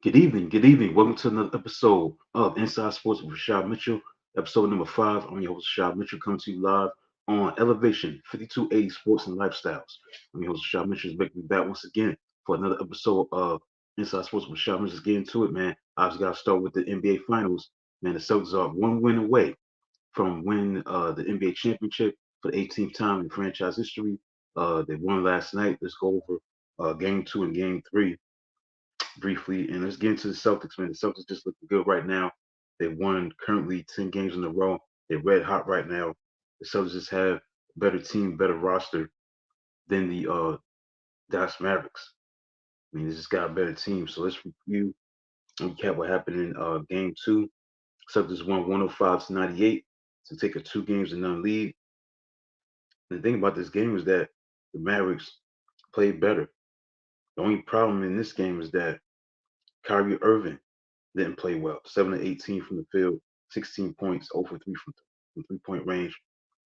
Good evening, good evening. Welcome to another episode of Inside Sports with Rashad Mitchell, episode number 5. I'm your host, Rashad Mitchell, coming to you live on Elevation 5280 Sports and Lifestyles. I'm your host, Rashad Mitchell, is back to be back once again for another episode of Inside Sports with Rashad Mitchell. Let's get into it, man. I just got to start with the NBA Finals. Man, the Celtics are one win away from winning the NBA championship for the 18th time in franchise history. They won last night. Let's go over game 2 and game 3 briefly, and let's get into the Celtics, man. The Celtics just looking good right now. They won currently 10 games in a row. They're red hot right now. The Celtics just have a better team, better roster than the Dallas Mavericks. I mean, they just got a better team. So let's review and recap what happened in game 2. Celtics won 105 to 98 to take a 2 games to none lead. And the thing about this game is that the Mavericks played better. The only problem in this game is that Kyrie Irving didn't play well. 7 to 18 from the field, 16 points, 0 for 3 from 3 point range.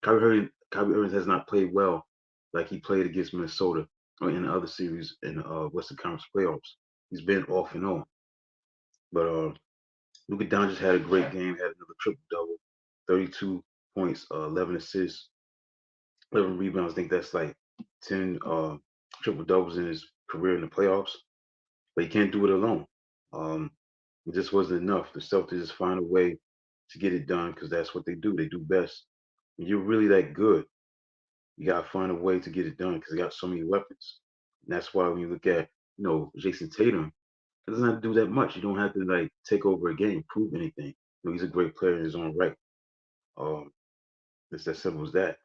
Kyrie Irving has not played well like he played against Minnesota or in the other series in the Western Conference playoffs. He's been off and on. But Luka Doncic had a great game, had another triple double, 32 points, 11 assists, 11 rebounds. I think that's like 10 triple doubles in his career in the playoffs. But he can't do it alone. Um, it just wasn't enough. The Celtics just find a way to get it done because that's what they do. They do best. When you're really that good, you gotta find a way to get it done because they got so many weapons. And that's why when you look at, Jason Tatum, it doesn't have to do that much. You don't have to like take over a game, prove anything. He's a great player in his own right. Um, it's as simple as that.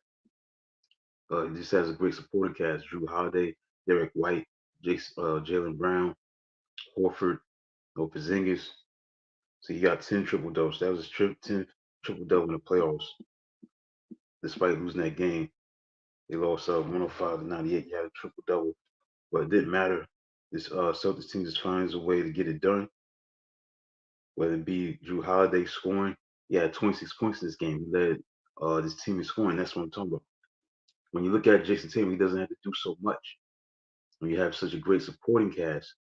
He just has a great supporting cast: Drew Holiday, Derek White, Jalen Brown, Horford, Porzingis. So he got 10 triple doubles. That was his 10th triple double in the playoffs. Despite losing that game, they lost 105 to 98. He had a triple double, but it didn't matter. This Celtics team just finds a way to get it done. Whether it be Drew Holiday scoring, he had 26 points in this game. He led this team in scoring. That's what I'm talking about. When you look at Jason Tatum, he doesn't have to do so much. When you have such a great supporting cast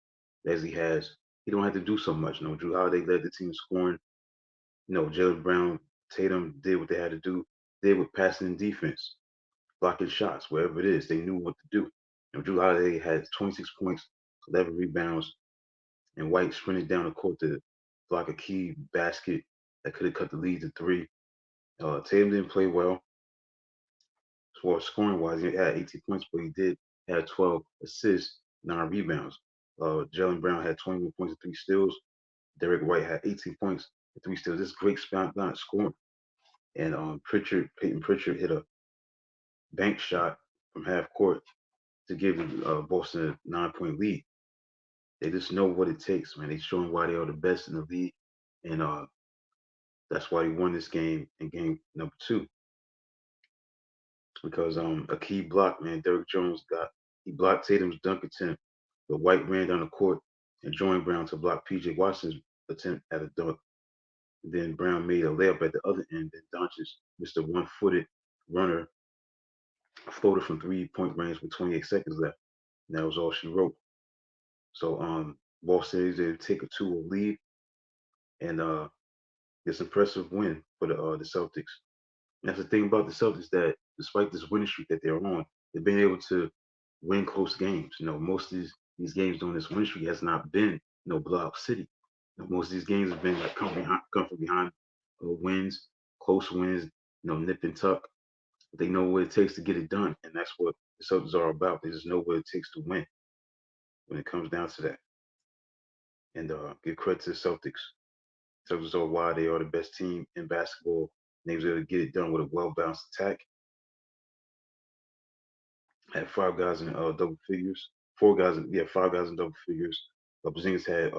as he has, he don't have to do so much. Drew Holiday led the team in scoring. Jalen Brown, Tatum did what they had to do. Did with passing and defense, blocking shots, wherever it is. They knew what to do. Drew Holiday had 26 points, 11 rebounds, and White sprinted down the court to block a key basket that could have cut the lead to 3. Tatum didn't play well as far as scoring wise. He had 18 points, but he did have 12 assists, 9 rebounds. Jalen Brown had 21 points and 3 steals. Derek White had 18 points and 3 steals. This is great balance scoring. And Peyton Pritchard hit a bank shot from half court to give Boston a 9 point lead. They just know what it takes, man. They showing why they are the best in the league, and that's why they won this game in game number 2. Because a key block, man. Derrick Jones he blocked Tatum's dunk attempt, but White ran down the court and joined Brown to block PJ Washington's attempt at a dunk. Then Brown made a layup at the other end. Then Doncic missed a one-footed runner floated from 3 point range with 28 seconds left. And that was all she wrote. So Boston is able to take a 2-0 lead, and this impressive win for the Celtics. And that's the thing about the Celtics, that despite this winning streak that they're on, they've been able to win close games. Most of these games during this winning streak has not been blowout city. Most of these games have been like come from behind wins, close wins, nip and tuck. But they know what it takes to get it done, and that's what the Celtics are about. They just know what it takes to win when it comes down to that. And give credit to the Celtics. Celtics are why they are the best team in basketball. And they was able to get it done with a well balanced attack. Had 5 guys in double figures. 4 guys, 5 guys in double figures. Porzingis had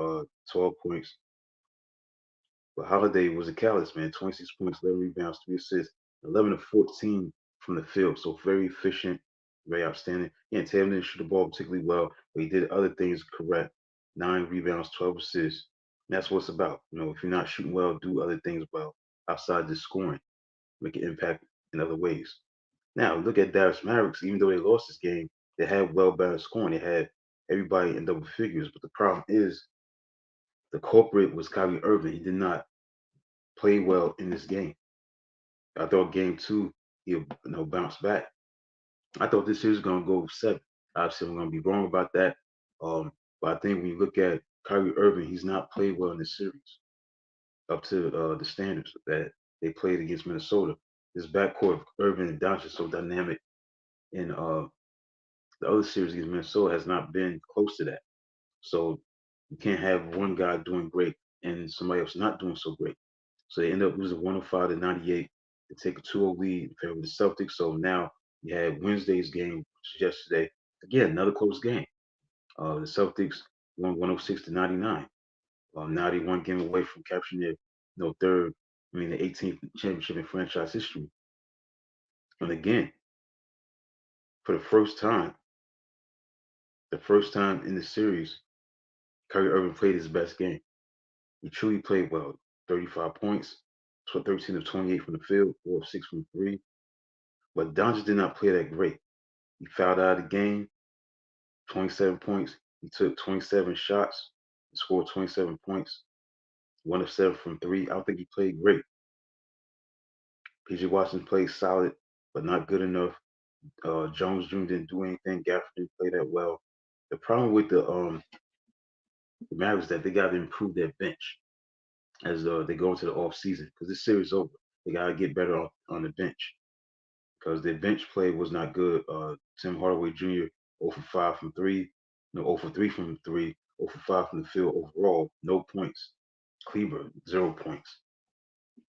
12 points. But Holiday was a catalyst, man. 26 points, 11 rebounds, 3 assists, 11 to 14 from the field. So very efficient, very outstanding. Yeah, Tatum didn't shoot the ball particularly well, but he did other things correct. 9 rebounds, 12 assists. And that's what it's about. If you're not shooting well, do other things well outside just scoring. Make an impact in other ways. Now, look at Dallas Mavericks. Even though they lost this game, they had well balanced scoring. They had everybody in double figures. But the problem is The culprit was Kyrie Irving. He did not play well in this game. I thought game two he'll bounce back. I thought this series was gonna go 7. Obviously, I'm gonna be wrong about that. Um, but I think when you look at Kyrie Irving, he's not played well in this series up to the standards that they played against Minnesota. This backcourt of Irving and Doncic is so dynamic, and the other series against Minnesota has not been close to that. So you can't have one guy doing great and somebody else not doing so great. So they end up losing 105 to 98 to take a 2-0 lead in favor of the Celtics. So now you have Wednesday's game, which is yesterday. Again, another close game. The Celtics won 106 to 99. Now they one game away from capturing their third, the 18th championship in franchise history. And again, for the first time in the series, Kyrie Irving played his best game. He truly played well. 35 points, 13 of 28 from the field, 4 of 6 from 3. But Doncic did not play that great. He fouled out of the game, 27 points. He took 27 shots, scored 27 points, 1 of 7 from 3. I don't think he played great. PJ Washington played solid, but not good enough. Jones Jr. didn't do anything. Gafford didn't play that well. The problem with the Mavericks is that they got to improve their bench as they go into the off season because this series is over. They got to get better on the bench because their bench play was not good. Tim Hardaway Jr. 0 for 5 from 3, 0 for 3 from 3, 0 for 5 from the field overall, no points. Kleber, 0 points.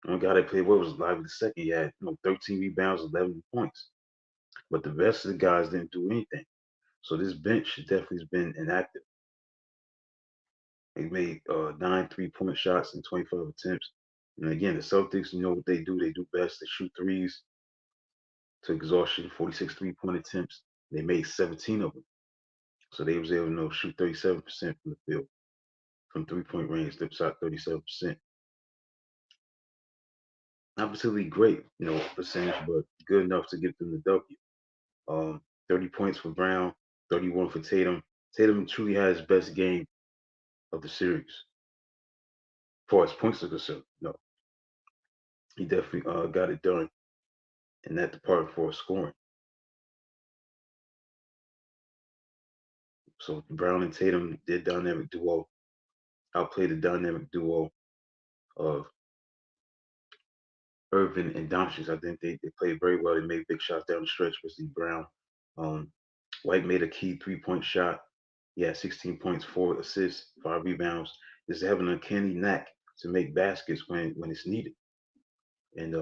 The only guy that played well was Lively the second. He had 13 rebounds, 11 points. But the rest of the guys didn't do anything. So this bench definitely has been inactive. They made 9 3-point shots in 25 attempts. And again, the Celtics, you know what they do. They do best. They shoot threes to exhaustion, 46 3-point attempts. They made 17 of them. So they was able to shoot 37% from the field, from 3-point range, they shot 37%. Not particularly great, percentage, but good enough to get them the W. 30 points for Brown, 31 for Tatum. Tatum truly had his best game of the series. As far as points are concerned, no. He definitely got it done in that department for scoring. So Brown and Tatum, their dynamic duo, outplayed the dynamic duo of Irvin and Doncic. I think they played very well. They made big shots down the stretch, especially Brown. Um, White made a key 3-point shot. He had 16 points, 4 assists, 5 rebounds. Just having an uncanny knack to make baskets when it's needed. And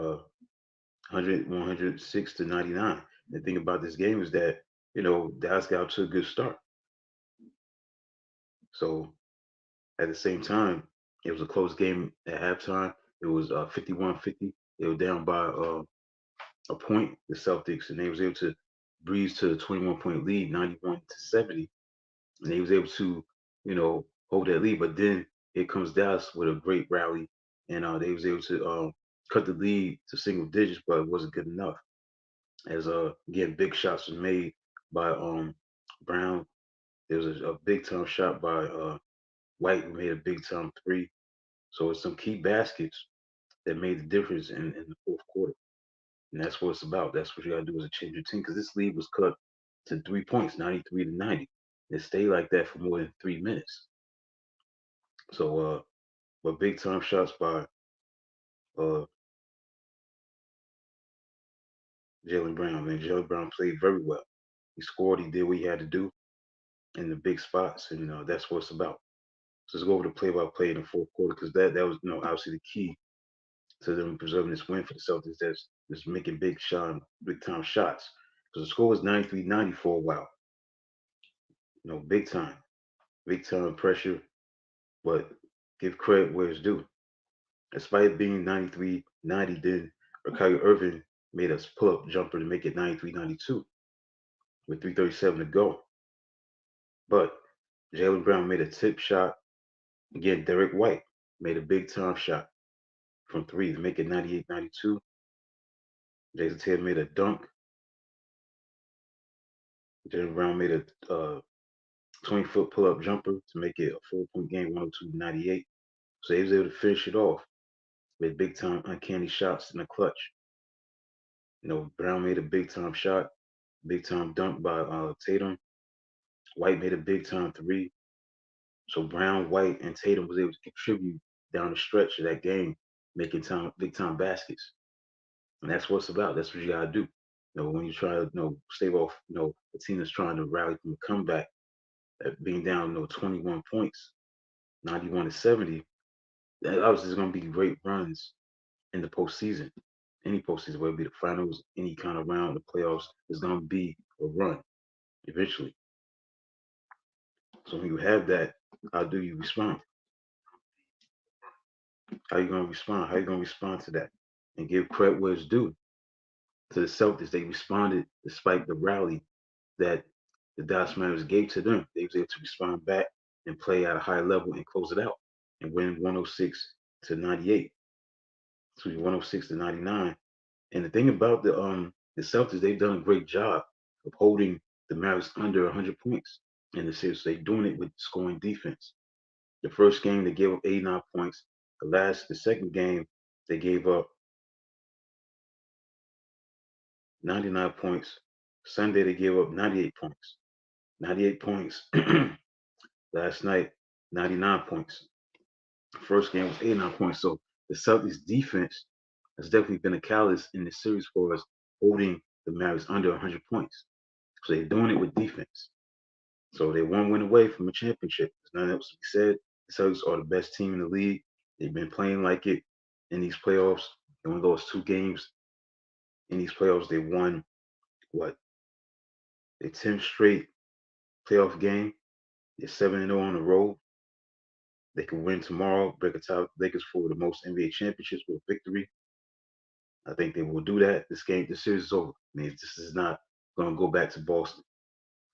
106 to 99. The thing about this game is that, Dallas got out to a good start. So at the same time, it was a close game at halftime. It was 51-50. They were down by a point, the Celtics, and they was able to breeze to a 21-point lead, 91-70. And they was able to, hold that lead. But then here comes Dallas with a great rally, and they was able to cut the lead to single digits, but it wasn't good enough. As again, big shots were made by Brown. There was a big time shot by White, who made a big time 3. So it's some key baskets that made the difference in the fourth quarter. And that's what it's about. That's what you got to do as a change your team because this lead was cut to 3 points, 93 to 90. It stayed like that for more than 3 minutes. So, but big time shots by uh, Jaylen Brown. Man, Jaylen Brown played very well. He scored. He did what he had to do in the big spots, and that's what it's about. So let's go over the play-by-play in the fourth quarter because that was obviously the key to them preserving this win for the Celtics. That's just making big time shots. Because the score was 93-90 for a while. Big time pressure. But give credit where it's due. Despite it being 93-90, then Kyrie Irving made us pull-up jumper to make it 93-92 with 3:37 to go. But Jaylen Brown made a tip shot. Again, Derek White made a big time shot from 3 to make it 98-92. Jason Tatum made a dunk. Jaylen Brown made a 20-foot pull-up jumper to make it a 4-point game, 102-98. So he was able to finish it off with big time uncanny shots in the clutch. Brown made a big time shot, big time dunk by Tatum. White made a big time three. So Brown, White, and Tatum was able to contribute down the stretch of that game, making big time baskets. And that's what it's about. That's what you gotta do. When you try to stave off, a team that's trying to rally from a comeback, being down, 21 points, 91-70. That obviously is gonna be great runs in the postseason. Any postseason, whether it be the finals, any kind of round, the playoffs, is gonna be a run eventually. So when you have that, how do you respond? How you gonna respond? How you gonna respond to that? And give credit where it's due. To the Celtics, they responded despite the rally that the Dallas Mavericks gave to them. They was able to respond back and play at a high level and close it out and win 106-98. So 106-99. And the thing about the Celtics, they've done a great job of holding the Mavericks under 100 points in the series. They're doing it with scoring defense. The first game they gave up 89 points. The second game they gave up 99 points. Sunday they gave up 98 points. 98 points. Last night, 99 points. First game was 89 points. So the Celtics defense has definitely been a catalyst in this series for us, holding the Mavericks under 100 points. So they're doing it with defense. So they one win away from a championship. There's nothing else to be said. The Celtics are the best team in the league. They've been playing like it in these playoffs. They only lost 2 games in these playoffs. They won what? Their 10th straight playoff game. They're 7-0 on the road. They can win tomorrow, break a tie with the Lakers for the most NBA championships with a victory. I think they will do that. This series is over. I mean, this is not going to go back to Boston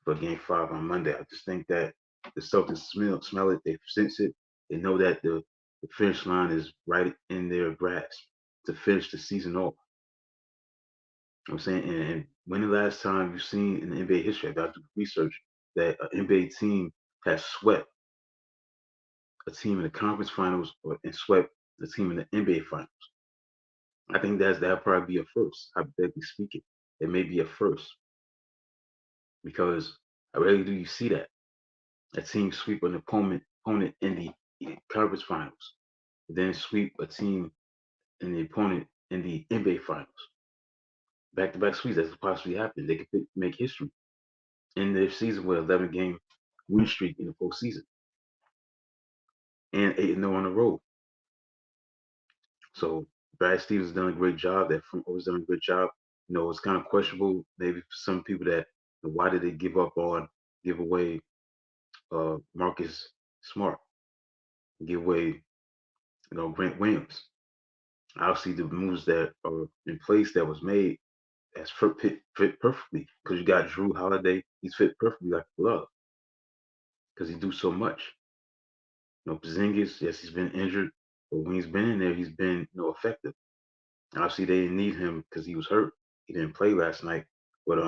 for game 5 on Monday. I just think that the Celtics smell it, they sense it. They know that the finish line is right in their grasp to finish the season off. You know what I'm saying? And when the last time you've seen in the NBA history, I got to do research, that an NBA team has swept a team in the conference finals and swept the team in the NBA finals. I think that'll probably be a first, hypothetically speaking. It may be a first because I rarely do you see that. A team sweep an opponent in the conference finals, then sweep a team and the opponent in the NBA finals. Back-to-back sweeps, that could possibly happen. They could make history in their season with 11-game win streak in the postseason and 8-0 on the road. So Brad Stevens done a great job. That front always done a great job. It's kind of questionable maybe for some people that why did they give away Marcus Smart, give away Grant Williams. Obviously, the moves that are in place that was made has fit perfectly because you got Drew Holiday. He's fit perfectly like a glove because he do so much. Porzingis, yes, he's been injured, but when he's been in there, he's been effective. Obviously, they didn't need him because he was hurt. He didn't play last night, but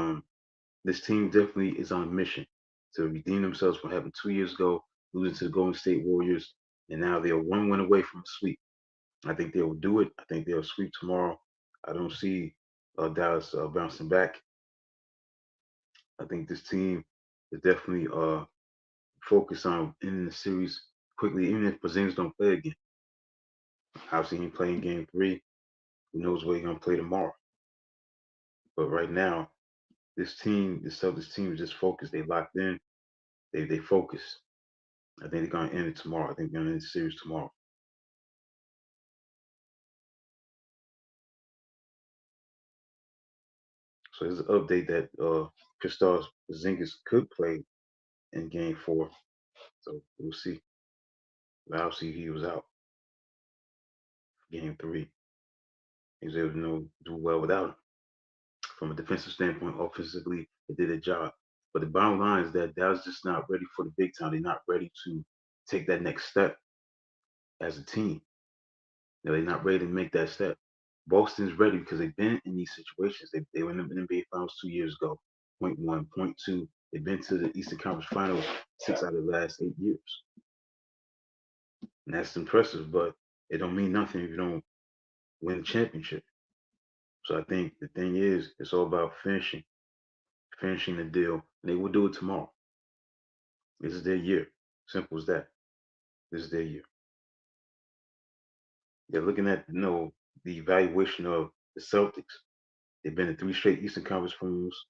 this team definitely is on a mission to redeem themselves from having 2 years ago losing to the Golden State Warriors, and now they're one win away from a sweep. I think they will do it. I think they'll sweep tomorrow. I don't see Dallas bouncing back. I think this team is definitely focused on ending the series quickly, even if Porzingis don't play again. Obviously, he playing game 3. Who knows where he's gonna play tomorrow? But right now, this team, the Celtics team, is just focused. They locked in. They focus. I think they're gonna end it tomorrow. I think they're gonna end the series tomorrow. So there's an update that Kristaps Porzingis could play in game 4. So we'll see. But obviously he was out game 3. He was able to do well without him. From a defensive standpoint, offensively, they did a job. But the bottom line is that Dallas just not ready for the big time. They're not ready to take that next step as a team. They're not ready to make that step. Boston's ready because they've been in these situations. They were in the NBA Finals 2 years ago. Point one, point two. They've been to the Eastern Conference Finals 6 out of the last 8 years. And that's impressive, but it don't mean nothing if you don't win the championship. So I think the thing is, it's all about finishing the deal. And they will do it tomorrow. This is their year. Simple as that. This is their year. They're looking at the evaluation of the Celtics. They've been in 3 straight Eastern Conference Finals,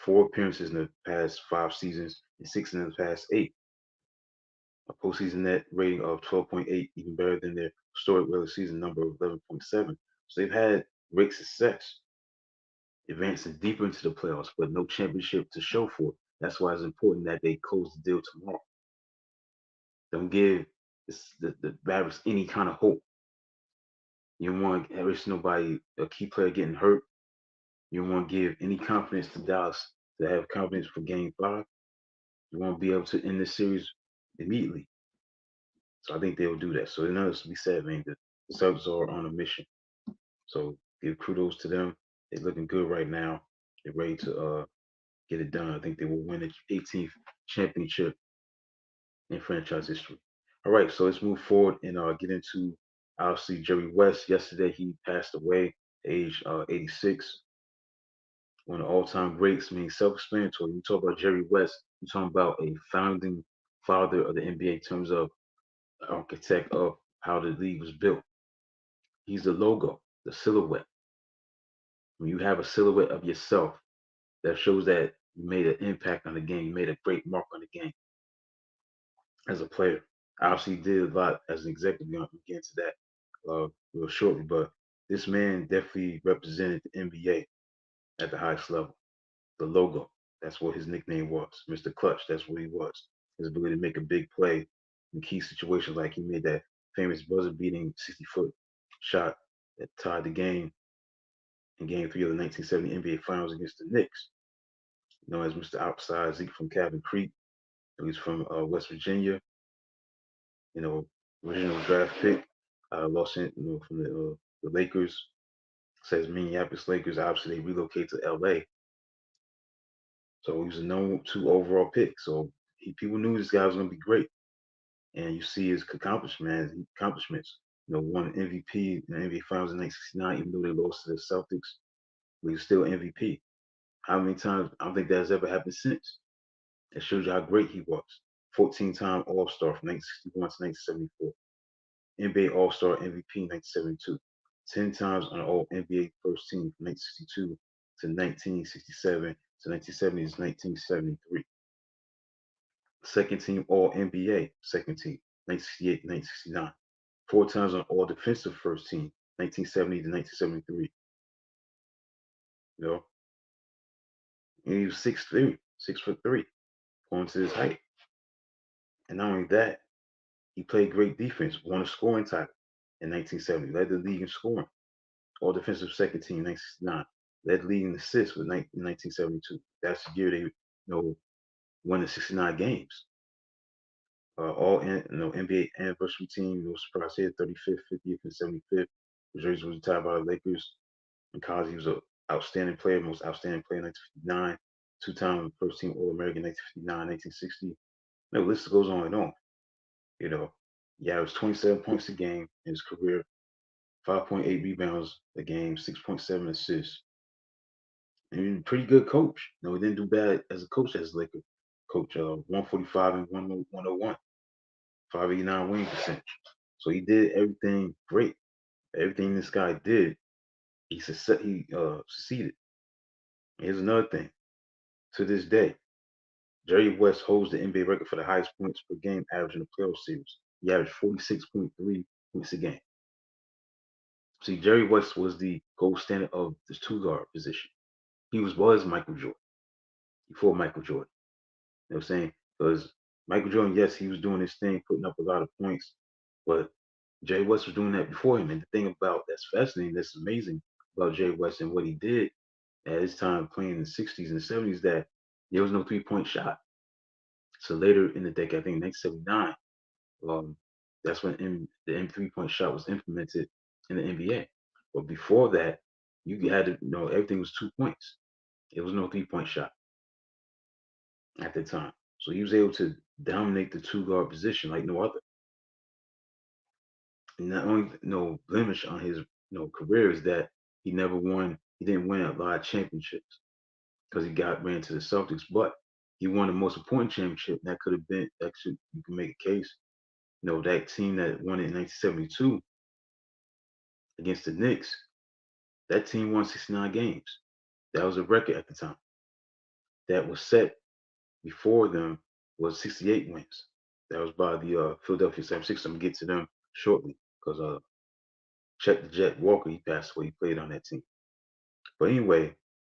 4 appearances in the past 5 seasons, and 6 in the past 8. A postseason net rating of 12.8, even better than their historic regular season number of 11.7. So they've had great success advancing deeper into the playoffs, but no championship to show for it. That's why it's important that they close the deal tomorrow. Don't give the Mavericks any kind of hope. You don't want to risk nobody, a key player getting hurt. You don't want to give any confidence to Dallas to have confidence for Game 5. You want to be able to end this series immediately. So I think they'll do that. So nothing to be said, man. The Celtics are on a mission. So give kudos to them. They're looking good right now. They're ready to get it done. I think they will win the 18th championship in franchise history. All right, so let's move forward and get into obviously Jerry West. Yesterday he passed away, age 86. One of the all-time greats. I mean, self-explanatory. You talk about Jerry West, you're talking about a founding father of the NBA in terms of architect of how the league was built. He's the logo, the silhouette. When you have a silhouette of yourself, that shows that you made an impact on the game. You made a great mark on the game as a player. Obviously, he did a lot as an executive. We'll get into that real shortly. But this man definitely represented the NBA at the highest level. The logo, that's what his nickname was. Mr. Clutch, that's what he was. His ability to make a big play in key situations, like he made that famous buzzer-beating 60-foot shot that tied the game in Game 3 of the 1970 NBA Finals against the Knicks. Known as Mr. Outside Zeke from Cabin Creek. He's from West Virginia. You know, original draft pick. Lost in, from the Lakers. Says Minneapolis Lakers. Obviously, they relocate to LA. So he was a number 2 overall pick. So people knew this guy was going to be great. And you see his accomplishments. Won MVP in the NBA Finals in 1969, even though they lost to the Celtics. But he was still MVP. How many times? I don't think that has ever happened since. It shows you how great he was. 14-time All-Star from 1961 to 1974. NBA All-Star MVP 1972. 10 times on All NBA First Team from 1962 to 1967 to 1970 to 1973. Second Team All NBA Second Team 1968 to 1969. 4 times on All Defensive First Team 1970 to 1973. You know, and he was 6'3", 6'3", going to his height. And not only that, he played great defense, won a scoring title in 1970, led the league in scoring, all defensive second team 1969, led the league in assists with 1972. That's the year they won the 69 games. All NBA anniversary team, no surprise here, 35th, 50th, and 75th. The jersey was retired by the Lakers because he was an outstanding player, most outstanding player in 1959, 2-time first team All American 1959, 1960. The list goes on and on. He averaged 27 points a game in his career, 5.8 rebounds a game, 6.7 assists. And pretty good coach. He didn't do bad as a coach as a Laker coach. 145 and 101, 589 winning percentage. So he did everything great. Everything this guy did, he succeeded. Here's another thing. To this day, Jerry West holds the NBA record for the highest points per game average in the playoff series. He averaged 46.3 points a game. See, Jerry West was the gold standard of this 2 guard position. He was Michael Jordan before Michael Jordan. You know what I'm saying? Because Michael Jordan, yes, he was doing his thing, putting up a lot of points, but Jerry West was doing that before him. And the thing about that's fascinating, that's amazing about Jerry West and what he did at his time playing in the 60s and 70s, that there was no 3-point shot. So later in the decade, I think 1979, that's when the 3-point shot was implemented in the NBA. But before that, you had to everything was 2 points. It was no 3-point shot. at the time. So he was able to dominate the two guard position like no other. And not only no blemish on his career is that he didn't win a lot of championships because he got ran to the Celtics, but he won the most important championship. That could have been actually you can make a case. That team that won it in 1972 against the Knicks, that team won 69 games. That was a record at the time. That was set before them was 68 wins. That was by the Philadelphia 76ers. I'm gonna get to them shortly because Chet the Jet Walker, he passed away. He played on that team. But anyway,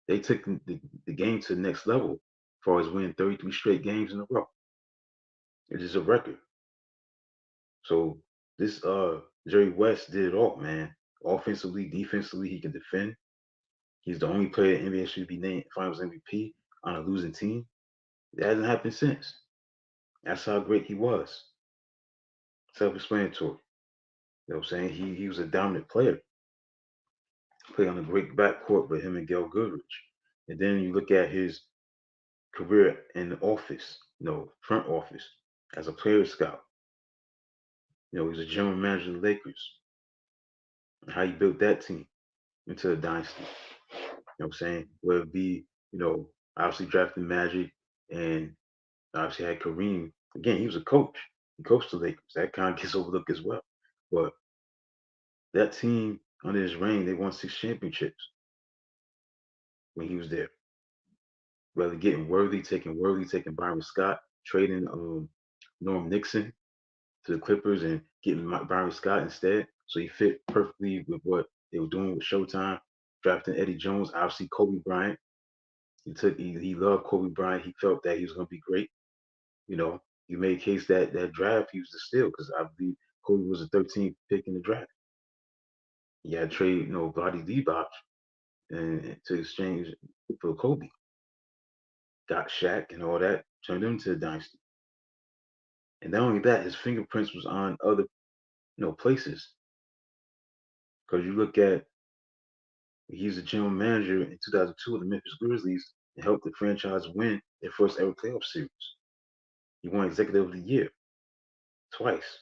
they took the game to the next level as far as winning 33 straight games in a row. It is a record. So this Jerry West did it all, man. Offensively, defensively, he can defend. He's the only player in NBA history to be named Finals MVP on a losing team. That hasn't happened since. That's how great he was. Self-explanatory. You know what I'm saying? He was a dominant player. Played on a great backcourt with him and Gail Goodrich. And then you look at his career in the office, front office, as a player scout. He was a general manager of the Lakers. And how he built that team into a dynasty. You know what I'm saying? Whether it be, obviously drafting Magic and obviously had Kareem. Again, he was a coach. He coached the Lakers. That kind of gets overlooked as well. But that team under his reign, they won 6 championships when he was there. Whether getting Worthy, taking Byron Scott, trading Norm Nixon to the Clippers and getting Byron Scott instead. So he fit perfectly with what they were doing with Showtime, drafting Eddie Jones, obviously Kobe Bryant. He loved Kobe Bryant. He felt that he was going to be great. You made a case that draft he was the steal because I believe Kobe was the 13th pick in the draft. He had to trade, Vlade Divac and to exchange for Kobe. Got Shaq and all that, turned him into a dynasty. And not only that, his fingerprints was on other, places. Because you look at, he's the general manager in 2002 of the Memphis Grizzlies and helped the franchise win their first ever playoff series. He won Executive of the Year twice.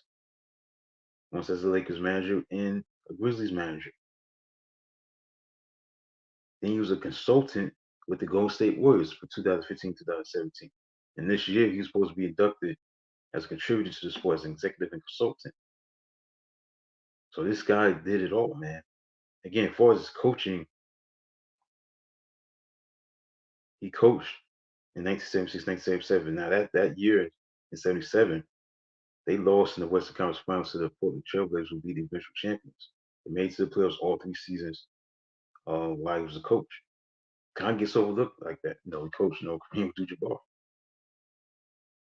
Once as the Lakers manager and a Grizzlies manager. Then he was a consultant with the Golden State Warriors for 2015, 2017. And this year, he was supposed to be inducted as a contributor to the sport as an executive and consultant. So this guy did it all, man. Again, as far as his coaching, he coached in 1976, 1977. Now that year in 77, they lost in the Western Conference Finals to the Portland Trailblazers, who be the eventual champions. They made it to the playoffs all 3 seasons while he was a coach. Kind of gets overlooked like that. He coached, Kareem Abdul-Jabbar.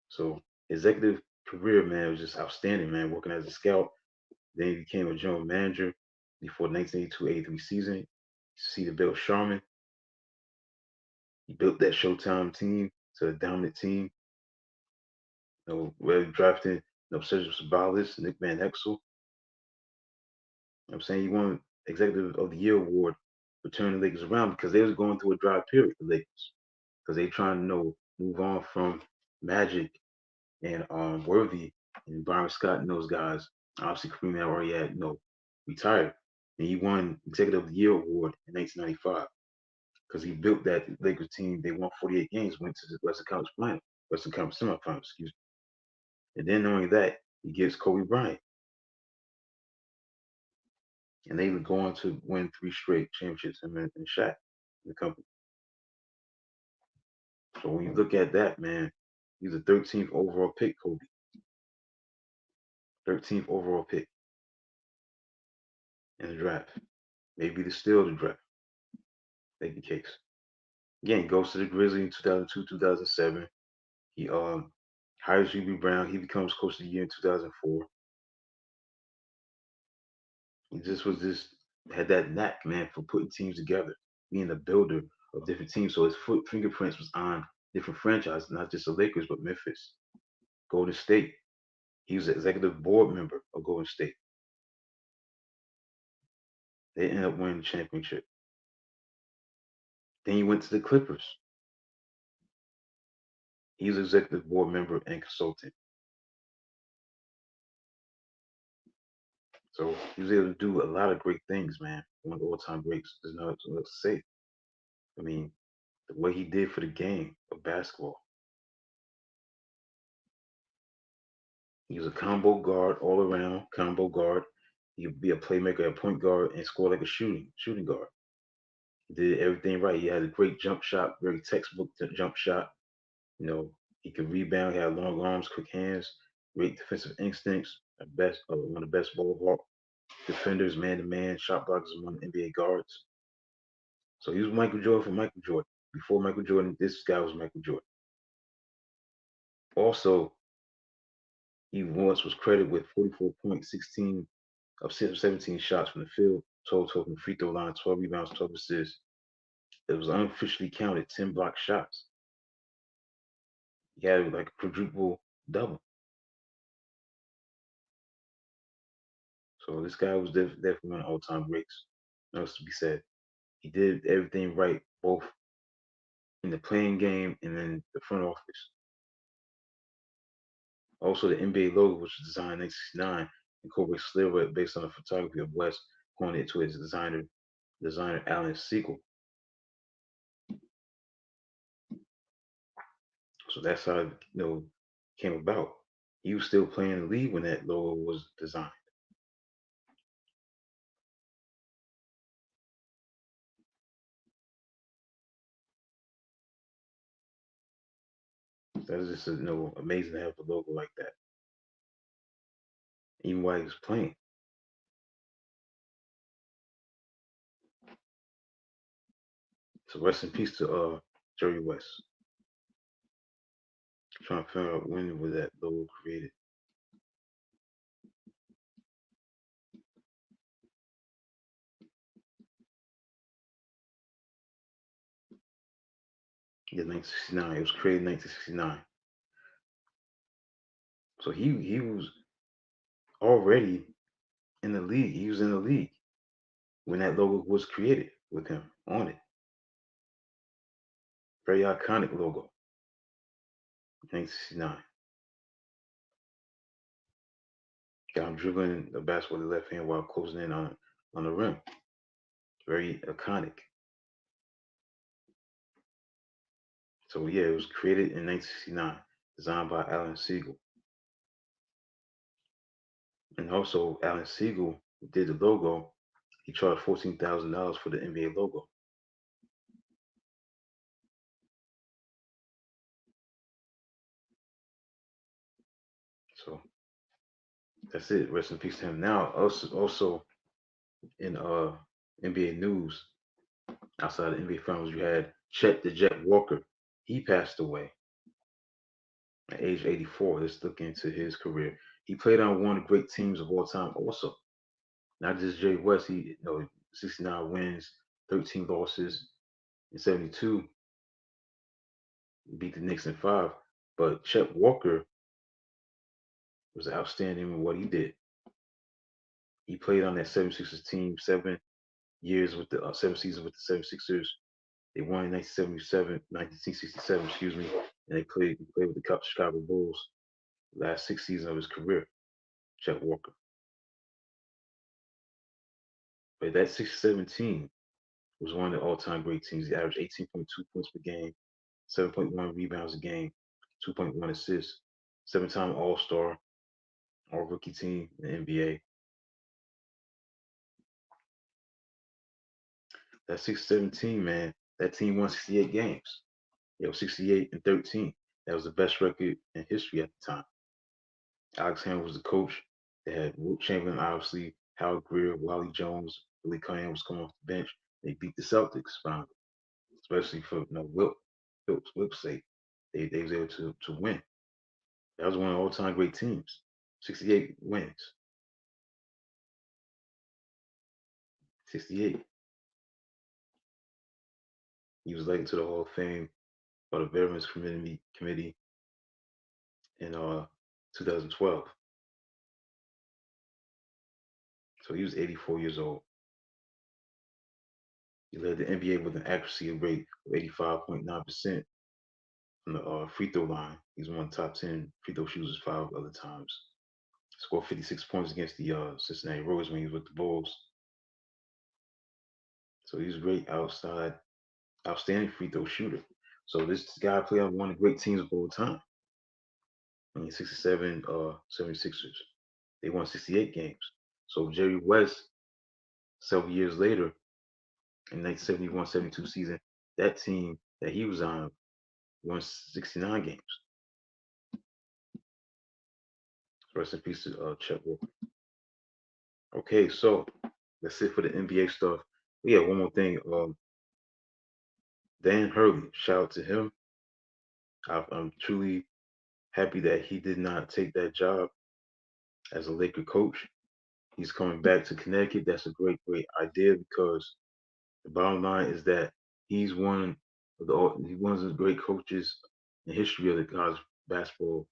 So executive career, man, was just outstanding, man. Working as a scout, then he became a general manager before the 1982-83 season. See the Bill Sharman. He built that Showtime team to a dominant team. Where drafting, Sergio Sabalis, Nick Van Exel. I'm saying he won Executive of the Year award for turning the Lakers around because they was going through a dry period, the Lakers, because they trying to move on from Magic and Worthy and Byron Scott and those guys. Obviously, Kareem already had retired, and he won Executive of the Year award in 1995 because he built that Lakers team. They won 48 games, went to the Western Conference semifinals, excuse me. And then not only that, he gets Kobe Bryant, and they would go on to win 3 straight championships. Him and Shaq, in the company. So when you look at that, man, he's a 13th overall pick, Kobe. 13th overall pick in the draft. Maybe the steal of the draft. Make the case. Again, he goes to the Grizzlies in 2002, 2007. He hires Hubie Brown. He becomes coach of the year in 2004. He just had that knack, man, for putting teams together, being the builder of different teams. So his fingerprints was on different franchises, not just the Lakers, but Memphis, Golden State. He was an executive board member of Golden State. They ended up winning the championship. Then he went to the Clippers. He was executive board member and consultant. So he was able to do a lot of great things, man. One of the all-time greats. There's no what else to say. I mean, the way he did for the game of basketball. He was a combo guard all around, combo guard. He would be a playmaker at point guard and score like a shooting guard. He did everything right. He had a great jump shot, very textbook jump shot. You know, he could rebound. He had long arms, quick hands, great defensive instincts. One of the best ball hawk defenders, man to man, shot blockers among NBA guards. So he was Michael Jordan for Michael Jordan. Before Michael Jordan, this guy was Michael Jordan. Also, he once was credited with 44 points, 16 of 17 shots from the field, 12 from the free throw line, 12 rebounds, 12 assists. It was unofficially counted 10 block shots. He had like a quadruple double. So this guy was definitely one of all-time greats. No else to be said. He did everything right, both in the playing game and in the front office. Also, the NBA logo, which was designed in 1969, incorporates silhouette based on the photography of West, pointing it to his designer Alan Siegel. So that's how came about. He was still playing the league when that logo was designed. That's just amazing to have a logo like that, even while he was playing. So rest in peace to Jerry West. Trying to figure out when was that logo created. Yeah, 1969. It was created in 1969. So he was already in the league. He was in the league when that logo was created with him on it. Very iconic logo. 1969. Got him dribbling the basketball with the left hand while closing in on the rim. Very iconic. So yeah, it was created in 1969, designed by Alan Siegel. And also Alan Siegel did the logo. He charged $14,000 for the NBA logo. So that's it. Rest in peace to him. Now also in NBA news, outside the NBA finals, you had Chet the Jet Walker. He passed away at age 84. Let's look into his career. He played on one of the great teams of all time also. Not just Jay West, he 69 wins, 13 losses, in 72 beat the Knicks in five. But Chet Walker was outstanding in what he did. He played on that 76ers team 7 years with the 7 seasons with the 76ers. They won in 1967, excuse me, and they played with the Chicago Bulls last 6 seasons of his career. Chet Walker. But that 67 team was one of the all-time great teams. He averaged 18.2 points per game, 7.1 rebounds a game, 2.1 assists, seven-time All-Star, All-Rookie team in the NBA. That 67 team, man, that team won 68 games. It was 68-13. That was the best record in history at the time. Alex Hammond was the coach. They had Wilt Chamberlain, obviously, Howard Greer, Wally Jones, Billy Cunningham was coming off the bench. They beat the Celtics finally, especially for Wilt's sake. They was able to win. That was one of the all-time great teams. 68 wins. 68. He was elected to the Hall of Fame by the Veterans Committee in 2012. So he was 84 years old. He led the NBA with an accuracy rate of 85.9%, on the free throw line. He's won top 10 free throw shooters 5 other times. Scored 56 points against the Cincinnati Royals when he was with the Bulls. So he's a great outstanding free throw shooter. So this guy played on one of the great teams of all time. I mean, 67 76ers. They won 68 games. So Jerry West, several years later, in 1971-72 season, that team that he was on won 69 games. Rest in peace to Chet. Okay, so that's it for the NBA stuff. Yeah, one more thing. Dan Hurley, shout out to him. I'm truly happy that he did not take that job as a Laker coach. He's coming back to Connecticut. That's a great, great idea because the bottom line is that he's one of the great coaches in history of the college basketball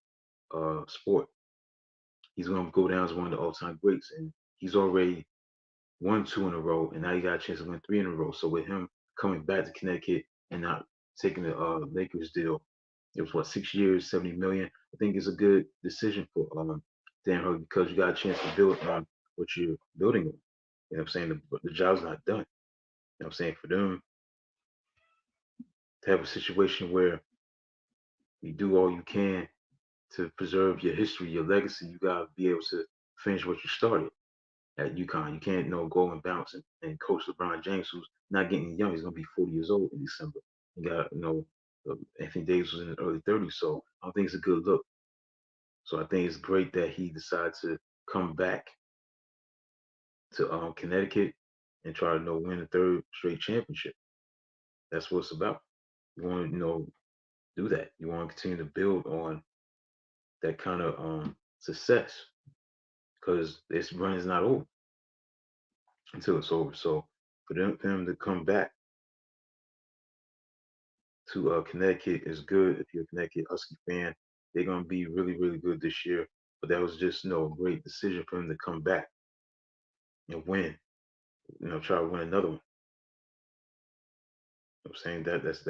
sport. He's going to go down as one of the all-time greats, and he's already won 2 in a row, and now he got a chance to win 3 in a row. So with him coming back to Connecticut and not taking the Lakers deal, it was what 6 years, 70 million. I think it's a good decision for Dan Hurley because you got a chance to build on what you're building on. You know what I'm saying? The job's not done. You know what I'm saying? For them to have a situation where you do all you can to preserve your history, your legacy, you gotta be able to finish what you started at UConn. You can't go and bounce and coach LeBron James, who's not getting young. He's gonna be 40 years old in December. You got Anthony Davis was in his early 30s, so I don't think it's a good look. So I think it's great that he decided to come back to Connecticut and try to win a third straight championship. That's what it's about. You want to do that. You want to continue to build on that kind of success because this run is not over until it's over. So for them to come back to Connecticut is good. If you're a Connecticut Husky fan, they're gonna be really, really good this year. But that was just a great decision for him to come back and win. Try to win another one. I'm saying that's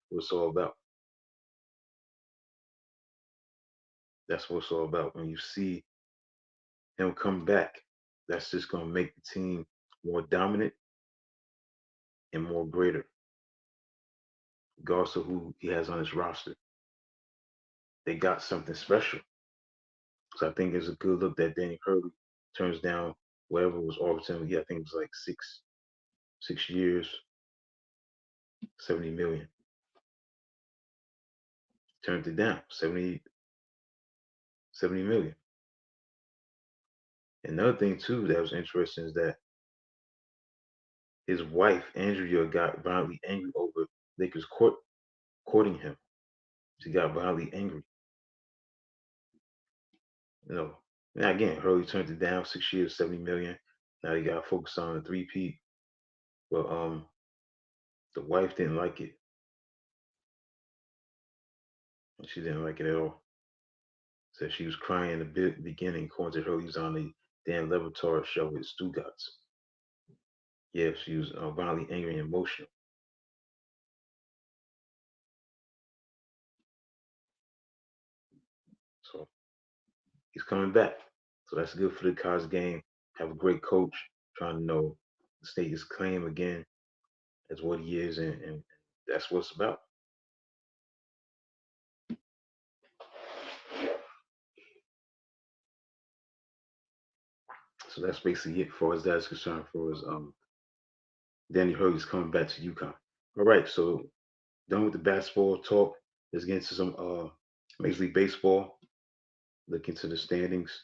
what it's all about. That's what it's all about. When you see him come back, that's just gonna make the team more dominant and more greater, regardless of who he has on his roster. They got something special. So I think it's a good look that Danny Hurley turns down whatever was offered him. Yeah, I think it was like 6 years, 70 million. Turned it down, 70 million. Another thing too that was interesting is that his wife Andrea got violently angry over Lakers courting him. She got violently angry. You know, now again, Hurley turned it down, 6 years, 70 million. Now you got to focus on the three-peat. But the wife didn't like it. She didn't like it at all. Said she was crying in the beginning, according to Hurley was on the Dan Levitar show with Stugatz. Yeah, she was violently angry and emotional. So he's coming back. So that's good for the Cavs game. Have a great coach trying to state his claim again as what he is, and that's what it's about. So that's basically it for as that's concerned. For as Danny Hurley's coming back to UConn. All right, so done with the basketball talk. Let's get into some Major League Baseball. Look into the standings.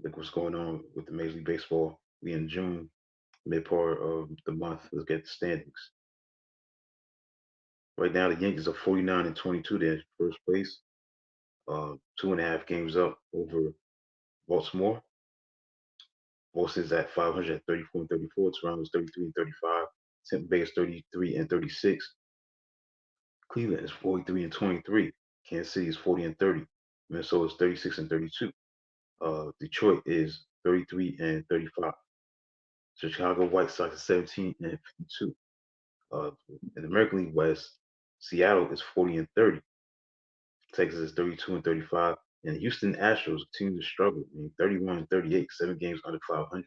Look what's going on with the Major League Baseball. We in June, mid part of the month. Let's get the standings. Right now, the Yankees are 49-22. They're in first place. 2.5 games up over Baltimore. Boston's at 500 34 and 34. Toronto's 33 and 35. Tampa Bay is 33 and 36. Cleveland is 43 and 23. Kansas City is 40 and 30. Minnesota is 36 and 32. Detroit is 33 and 35. Chicago White Sox is 17 and 52. In the American League West, Seattle is 40 and 30. Texas is 32-35, and the Houston Astros continue to struggle. I mean, 31-38, 7 games under 500.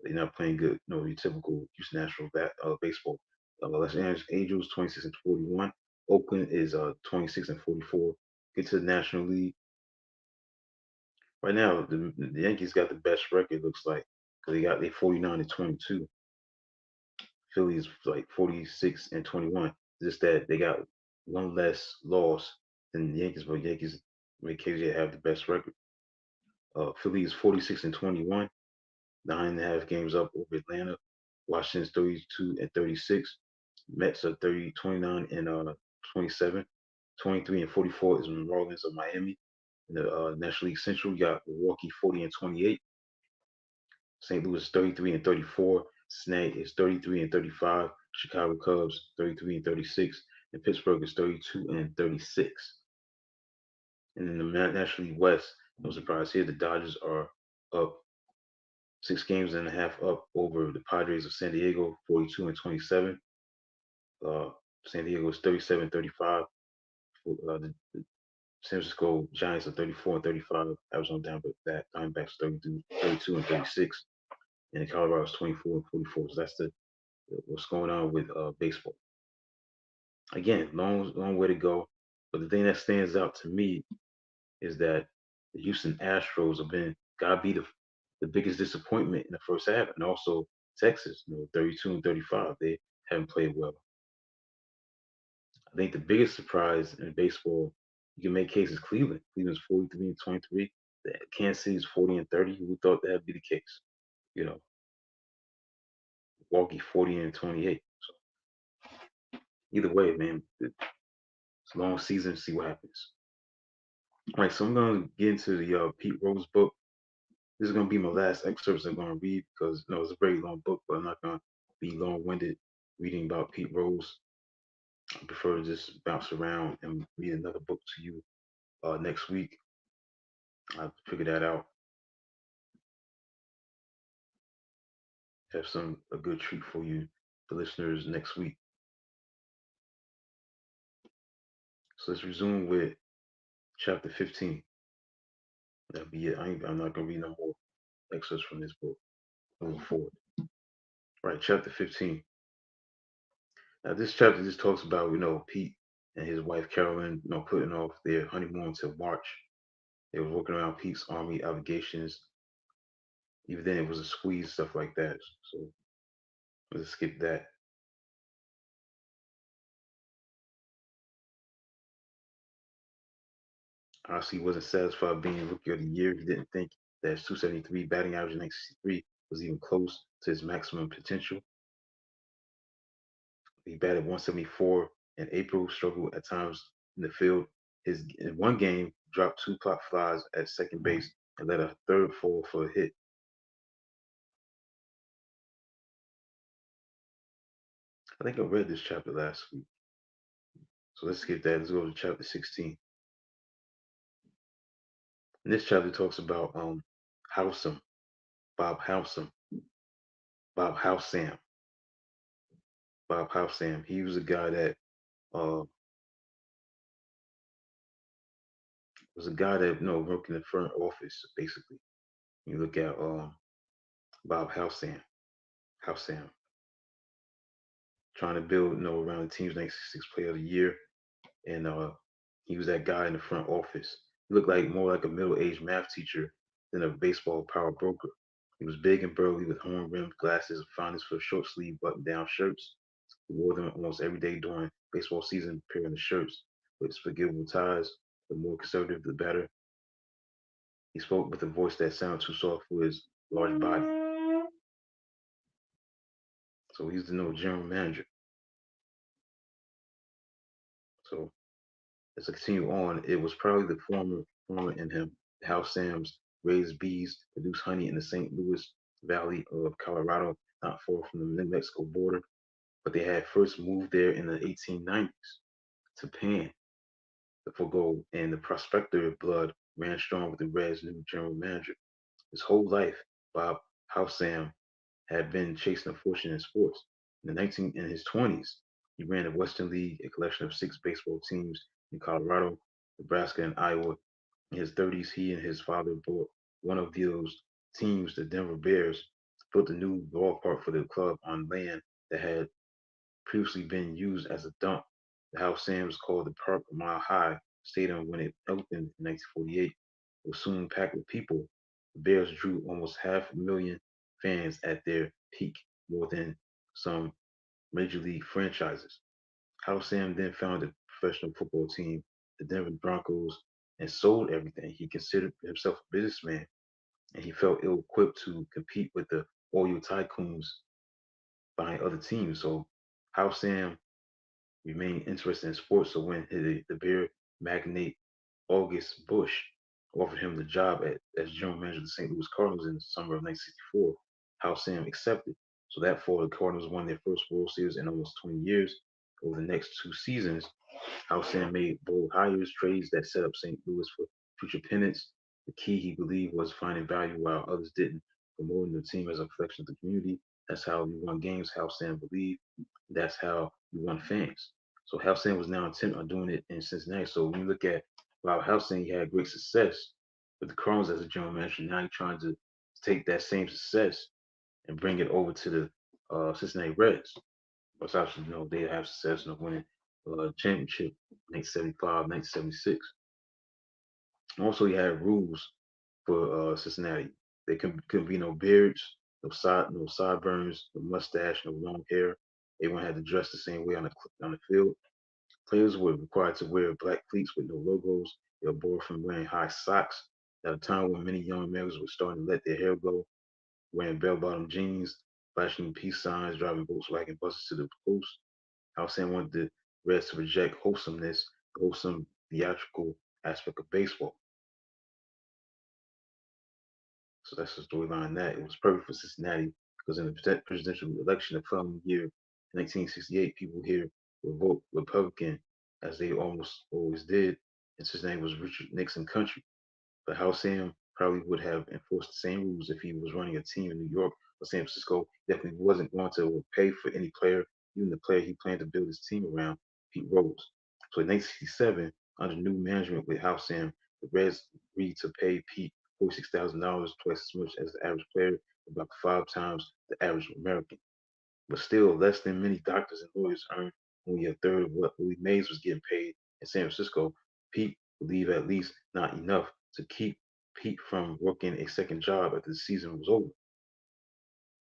They're not playing good, your typical Houston Astros baseball. Los Angeles Angels 26-41. Oakland is 26-44. Get to the National League right now. The Yankees got the best record. Looks like because they 49-22. Philly is like 46-21. Just that they got one less loss than the Yankees, but Yankees make KJ have the best record. Philly is 46-21, 9.5 games up over Atlanta. Washington's 32-36. Mets are 29 and 27. 23-44 is the Marlins of Miami. In the National League Central, you got Milwaukee 40-28. St. Louis 33-34. Cincinnati is 33-35. Chicago Cubs 33-36. And Pittsburgh is 32-36. And in the National League West, no surprise here, the Dodgers are up 6.5 games up over the Padres of San Diego, 42-27. Uh, San Diego is 37-35. The San Francisco Giants are 34-35. Arizona Diamondbacks 32-36. And Colorado is 24-44. So that's what's going on with baseball. Again, long way to go. But the thing that stands out to me is that the Houston Astros gotta be the biggest disappointment in the first half, and also Texas, 32-35. They haven't played well. I think the biggest surprise in baseball, you can make cases Cleveland. Cleveland's 43-23. Kansas City's 40-30. Who thought that'd be the case? You know, Milwaukee 40-28. So either way, man, it's a long season. See what happens. All right, so I'm gonna get into the Pete Rose book. This is gonna be my last excerpts I'm gonna read because it's a very long book, but I'm not gonna be long-winded reading about Pete Rose. I prefer to just bounce around and read another book to you next week. I'll figure that out. Have a good treat for you, the listeners, next week. So let's resume with chapter 15. That'll be it. I'm not gonna read no more excerpts from this book moving forward. Right, chapter 15. Now this chapter just talks about Pete and his wife Carolyn putting off their honeymoon until March. They were working around Pete's army obligations. Even then, it was a squeeze, stuff like that. So let's skip that. Honestly, he wasn't satisfied being rookie of the year. He didn't think that his 273 batting average in 1963 was even close to his maximum potential. He batted 174 in April, struggled at times in the field. In one game, dropped 2 pop flies at second base and let a third fall for a hit. I think I read this chapter last week. So let's skip that. Let's go to chapter 16. And this chapter talks about Howsam, Bob Howsam, Bob Howsam, Bob Howsam. He was a guy that uh, worked in the front office basically. You look at Bob Howsam, trying to build around the team's 96 Player of the Year, and he was that guy in the front office. He looked like more like a middle-aged math teacher than a baseball power broker. He was big and burly with horn-rimmed glasses, fondness for short sleeve button-down shirts. He wore them almost every day during baseball season, pairing the shirts with forgivable ties. The more conservative, the better. He spoke with a voice that sounded too soft for his large body. So he's the general manager. So as I continue on, it was probably the former in him, how Sam's raised bees, produced honey in the St. Louis Valley of Colorado, not far from the New Mexico border. But they had first moved there in the 1890s to Pan for gold, and the prospector blood ran strong with the Reds' new general manager. His whole life, Bob Howsam had been chasing a fortune in sports. In his 20s, he ran the Western League, a collection of 6 baseball teams in Colorado. Nebraska, and Iowa. In his 30s, he and his father bought one of those teams, the Denver Bears, built a new ballpark for the club on land that had previously been used as a dump. The house Sam's called the Park Mile High Stadium when it opened in 1948. It was soon packed with people. The Bears drew almost half a million fans at their peak, more than some major league franchises. House Sam then founded a professional football team, the Denver Broncos, and sold everything. He considered himself a businessman, and he felt ill-equipped to compete with the oil tycoons buying other teams. So House Sam remained interested in sports. So when the beer magnate August Bush offered him the job as general manager of the St. Louis Cardinals in the summer of 1964, House Sam accepted. So that fall, the Cardinals won their first World Series in almost 20 years. Over the next two seasons, House Sam made bold hires, trades that set up St. Louis for future pennants. The key, he believed, was finding value while others didn't, promoting the team as a reflection of the community. That's how you won games, House Sam believed. That's how you won fans. So Halcyon was now intent on doing it in Cincinnati. So when you look at Bob Halcyon, he had great success with the Cardinals as a general manager. Now he's trying to take that same success and bring it over to the Cincinnati Reds. Which obviously, they have success in winning championship 1975, 1976. Also, he had rules for Cincinnati. There couldn't be no beards, no sideburns, no mustache, no long hair. Everyone had to dress the same way on the field. Players were required to wear black cleats with no logos. They were barred from wearing high socks at a time when many young Americans were starting to let their hair go, wearing bell-bottom jeans, flashing peace signs, driving Volkswagen buses to the coast. Alcine wanted the Reds to reject wholesomeness, the wholesome theatrical aspect of baseball. So that's the storyline. That it was perfect for Cincinnati because in the presidential election the following year, 1968, people here would vote Republican, as they almost always did, and Cincinnati was Richard Nixon country. But how Sam probably would have enforced the same rules if he was running a team in New York or San Francisco. Definitely wasn't going to pay for any player, even the player he planned to build his team around, Pete Rose. So in 1967, under new management with House Sam, the Reds agreed to pay Pete $46,000, twice as much as the average player, about 5 times the average American. But still, less than many doctors and lawyers earned only a third of what Willie Mays was getting paid in San Francisco. Pete believed at least not enough to keep Pete from working a second job after the season was over.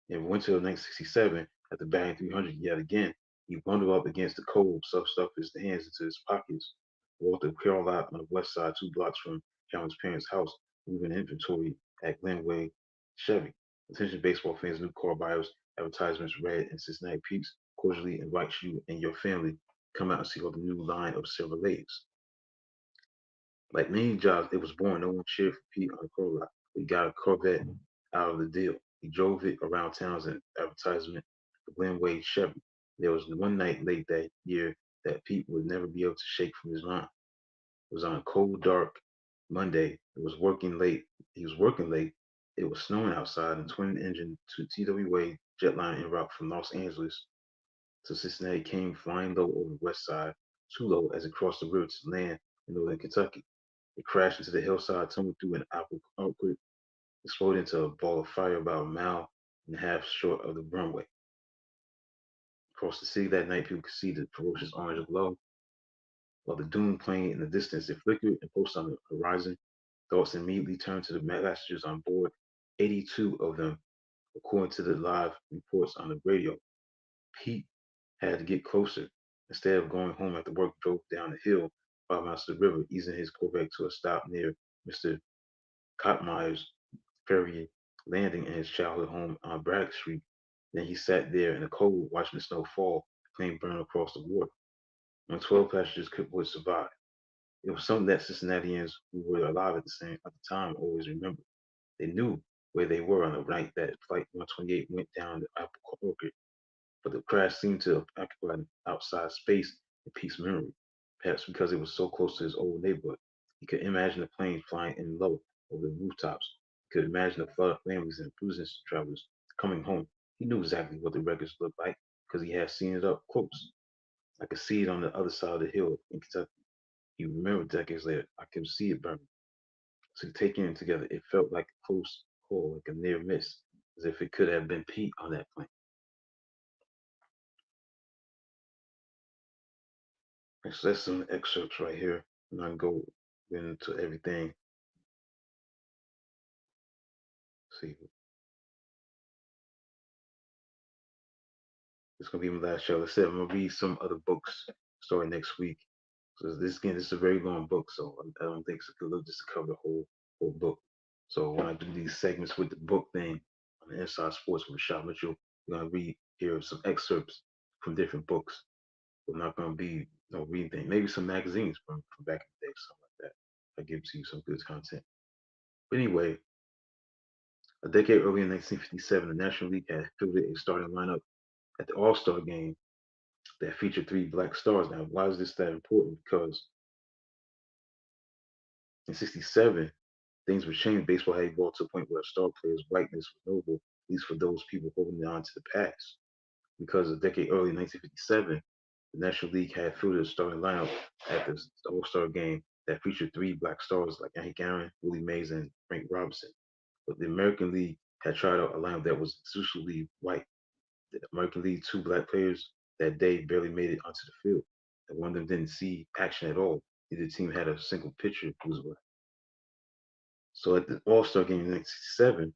In winter of 1967, after batting 300 yet again, he bundled up against the cold, stuffed his hands into his pockets, walked to a lot on the west side, 2 blocks from Calvin's parents' house, moving inventory at Glenway Chevy. Attention baseball fans, new car buyers, advertisements read in Cincinnati Peaks cordially invites you and your family come out and see all the new line of Chevrolets. Like many jobs, it was born. No one cheered for Pete on the Corolla. He got a Corvette out of the deal. He drove it around town as an advertisement for Glenway Chevy. There was one night late that year that Pete would never be able to shake from his mind. It was on a cold, dark Monday. It was working late. He was working late. It was snowing outside, and twin-engine to TWA jetliner en route from Los Angeles to Cincinnati came flying low over the west side, too low as it crossed the river to land in northern Kentucky. It crashed into the hillside, tumbled through an apple orchard, exploded into a ball of fire about a mile and a half short of the runway. Across the city that night, people could see the ferocious orange glow of the doomed plane in the distance. It flickered and posted on the horizon. Thoughts immediately turned to the passengers on board, 82 of them, according to the live reports on the radio. Pete had to get closer. Instead of going home after work, drove down the hill 5 miles to the river, easing his Corvette to a stop near Mr. Cottmeyer's ferry landing in his childhood home on Braddock Street. Then he sat there in the cold, watching the snow fall, plane burn across the water. When 12 passengers would survive. It was something that Cincinnatians who were alive at the time always remembered. They knew where they were on the night that Flight 128 went down the Apple Orchard, but the crash seemed to occupy an outside space in Pete's memory, perhaps because it was so close to his old neighborhood. He could imagine the plane flying in low over the rooftops. He could imagine the flood of families and business travelers coming home. He knew exactly what the wreckage looked like because he had seen it up close. I could see it on the other side of the hill in Kentucky. You remember decades later, I can see it burning. So taking it together, it felt like a close call, like a near miss, as if it could have been Pete on that plane. And so that's some excerpts right here. I'm not gonna go into everything. See, it's gonna be my last show. Like I said, I'm gonna read some other books starting next week. So this is a very long book, so I don't think it's a good look just to cover the whole book. So when I do these segments with the book thing on the Inside Sports with Rashad Mitchell, we're gonna read here some excerpts from different books. We're not gonna be reading things. Maybe some magazines from back in the day, something like that. I give to you some good content. But anyway, a decade earlier in 1957, the National League had fielded a starting lineup at the All-Star game that featured three black stars. Now, why is this that important? Because in '67, things were changed. Baseball had evolved to a point where a star player's whiteness was noble, at least for those people holding on to the past. Because a decade earlier, in 1957, the National League had fielded a starting lineup at the All-Star game that featured three black stars like Hank Aaron, Willie Mays, and Frank Robinson. But the American League had tried out a lineup that was exclusively white. The American League two black players that day barely made it onto the field, and one of them didn't see action at all. Neither team had a single pitcher who was black. So at the All Star game in '67,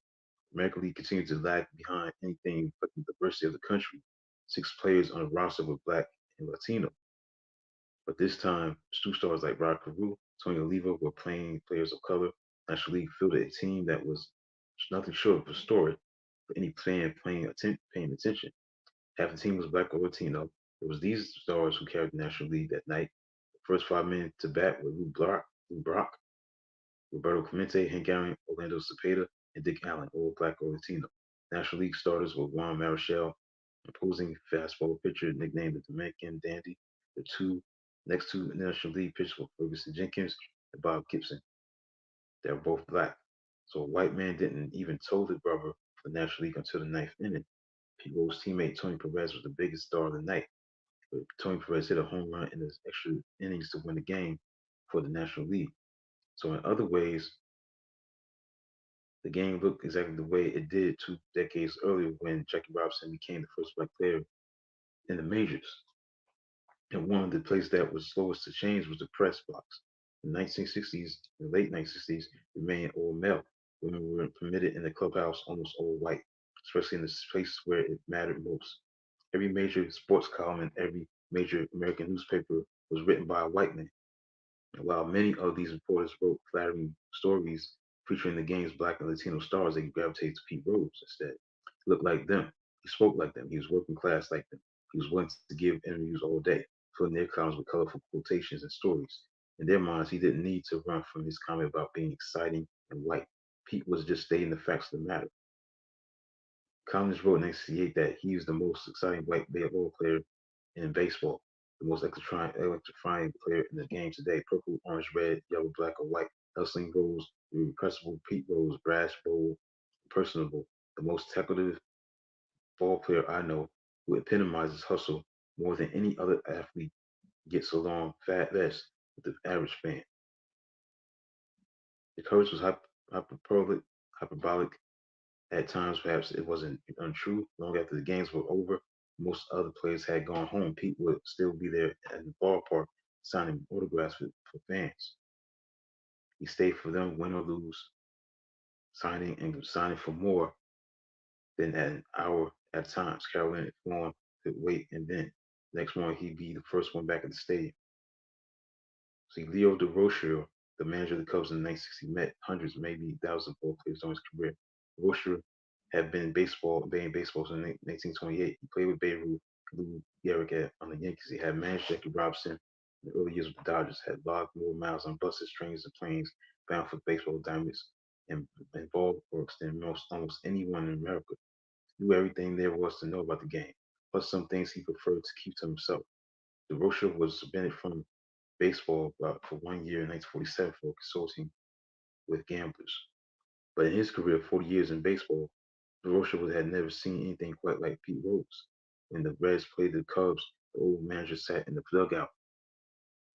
American League continued to lag behind anything but the diversity of the country. Six players on the roster were black and Latino, but this time, two stars like Rod Carew, Tony Oliva were playing players of color. National League fielded a team that was nothing short of historic for any fan paying attention. Half the team was black or Latino. It was these stars who carried the National League that night. The first 5 men to bat were Lou Brock, Roberto Clemente, Hank Aaron, Orlando Cepeda, and Dick Allen, all black or Latino. National League starters were Juan Marichal, imposing fastball pitcher nicknamed the Dominican Dandy. The two next two National League pitchers were Ferguson Jenkins and Bob Gibson. They were both black. So a white man didn't even toe the rubber for the National League until the ninth inning. Pete Rose's teammate Tony Perez was the biggest star of the night. But Tony Perez hit a home run in his extra innings to win the game for the National League. So in other ways, the game looked exactly the way it did 2 decades earlier when Jackie Robinson became the first black player in the majors. And one of the places that was slowest to change was the press box. In the 1960s, the late 1960s, remained all male. Women were permitted in the clubhouse almost all white, especially in the place where it mattered most. Every major sports column in every major American newspaper was written by a white man. And while many of these reporters wrote flattering stories featuring the game's black and Latino stars, they gravitated to Pete Rose instead. He looked like them. He spoke like them. He was working class like them. He was willing to give interviews all day, filling their columns with colorful quotations and stories. In their minds, he didn't need to run from his comment about being exciting and white. Pete was just stating the facts of the matter. Collins wrote in 1968 that he was the most exciting white baseball player in baseball, the most electrifying player in the game today. Purple, orange, red, yellow, black, or white. Hustling Rose, the irrepressible Pete Rose, brash, bold, personable, the most talkative ball player I know, who epitomizes hustle more than any other athlete gets along fat vest with the average fan. The courage was hyperbolic at times. Perhaps it wasn't untrue. Long after the games were over, most other players had gone home. Pete would still be there at the ballpark signing autographs for fans. He stayed for them, win or lose, signing for more than an hour at times. Carolyn and Vaughn could wait, and then next morning he'd be the first one back at the stadium. See, Leo DeRocher, the manager of the Cubs in the 1960s, met hundreds, maybe thousands of ball players during his career. Rocher had been playing baseball since 1928. He played with Babe Ruth, Lou Gehrig on the Yankees. He had managed Jackie Robinson in the early years with the Dodgers, had logged more miles on buses, trains, and planes bound for baseball diamonds, and ballparks than almost anyone in America. He knew everything there was to know about the game, plus some things he preferred to keep to himself. DeRocher was suspended from baseball for 1 year in 1947 for consulting with gamblers. But in his career, 40 years in baseball, DeRocher had never seen anything quite like Pete Rose. When the Reds played the Cubs, the old manager sat in the dugout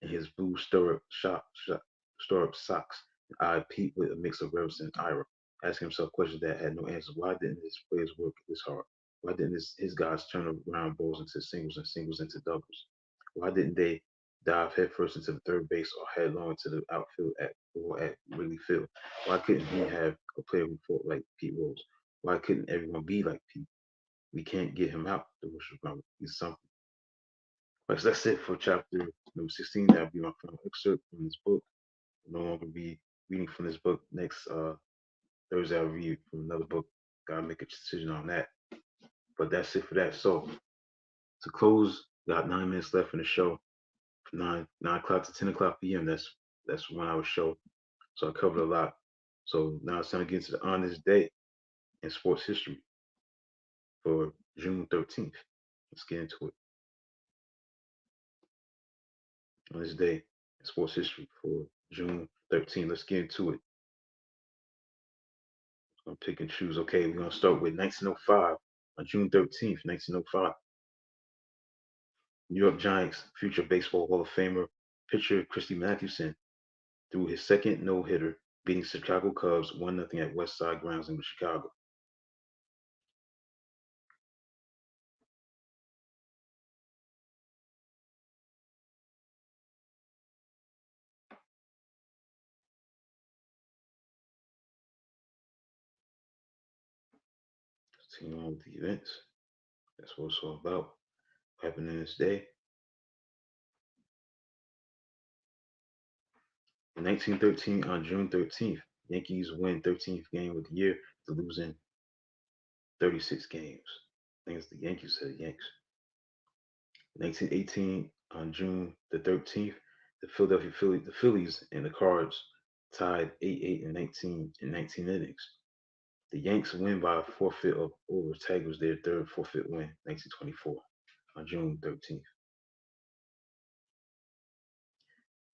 in his blue stirrup socks, and eyed Pete with a mix of reverence and ire, asking himself questions that had no answers. Why didn't his players work this hard? Why didn't his guys turn around balls into singles and singles into doubles? Why didn't they dive headfirst into the third base or headlong into the outfield at Wrigley Field? Why couldn't he have a player who fought like Pete Rose? Why couldn't everyone be like Pete? We can't get him out, the Worcester Brother. He's something. Right, so that's it for chapter number 16. That'll be my final excerpt from this book. I'll no longer be reading from this book. Next Thursday, I'll read from another book. Gotta make a decision on that. But that's it for that. So to close, got 9 minutes left in the show. From 9 o'clock to 10 o'clock p.m. That's 1 hour show. So I covered a lot. So now it's time to get into the honest day in sports history for June 13th. Let's get into it. On this day in sports history for June 13th, let's get into it. I'm gonna pick and choose. Okay, we're gonna start with 1905. On June 13th, 1905. New York Giants future baseball Hall of Famer pitcher Christy Mathewson threw his second no-hitter, beating Chicago Cubs 1-0 at West Side Grounds in Chicago. Continue on with the events. That's what it's all about. What happened in this day? In 1913, on June 13th, Yankees win 13th game of the year to losing 36 games. I think it's the Yankees said Yanks. 1918, on June the 13th, the Phillies and the Cards tied 8-8 in 19 innings. The Yanks win by a forfeit over Tigers, their third forfeit win, 1924, on June 13th.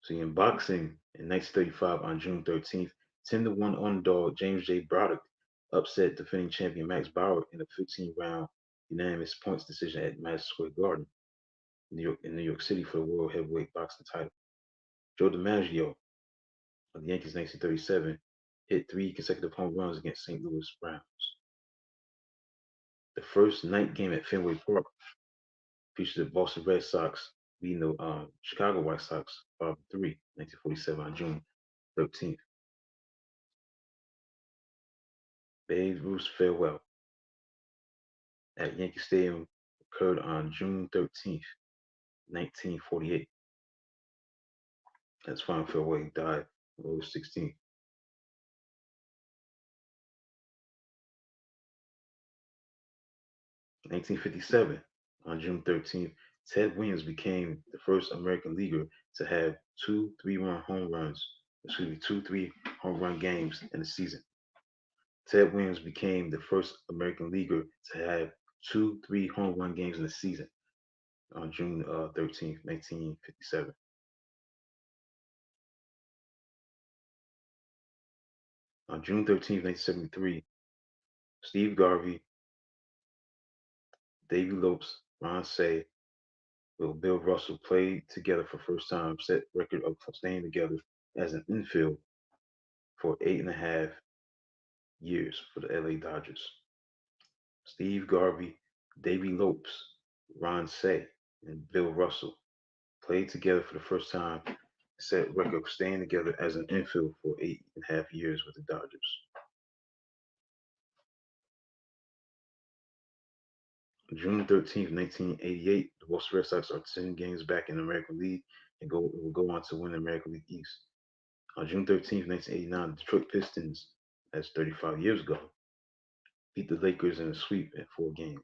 See, in boxing, in 1935, on June 13th, 10-1 underdog James J. Broderick upset defending champion Max Bauer in a 15-round unanimous points decision at Madison Square Garden, in New York City for the World Heavyweight Boxing title. Joe DiMaggio of the Yankees 1937 hit 3 consecutive home runs against St. Louis Browns. The first night game at Fenway Park featured the Boston Red Sox beating the Chicago White Sox 5-3, 1947 on June 13th. Babe Ruth's farewell at Yankee Stadium occurred on June 13th, 1948. That's final farewell. He died on August 16th. 1957, on June 13th, Ted Williams became the first American leaguer to have two 3 home run games in a season. Ted Williams became the first American leaguer to have 2 3 home run games in a season on June 13th, 1957. On June 13th, 1973, Steve Garvey, Davey Lopes, Ron Say, Bill Russell played together for first time, set record of staying together as an infield for 8.5 years for the LA Dodgers. Steve Garvey, Davey Lopes, Ron Say, and Bill Russell played together for the first time, set record of staying together as an infield for 8.5 years with the Dodgers. June 13th, 1988, the Boston Red Sox are 10 games back in the American League and will go on to win the American League East. On June 13th, 1989, the Detroit Pistons, that's 35 years ago, beat the Lakers in a sweep in 4 games.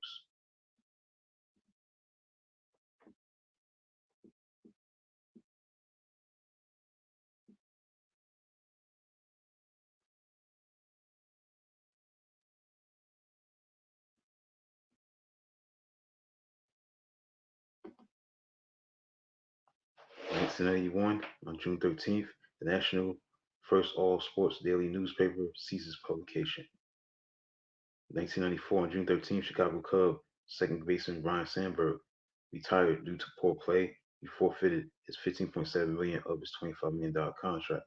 1991, on June 13th, the National first all sports daily newspaper ceases publication. 1994, on June 13th, Chicago Cub second baseman Ryne Sandberg retired due to poor play he forfeited his $15.7 million of his $25 million contract.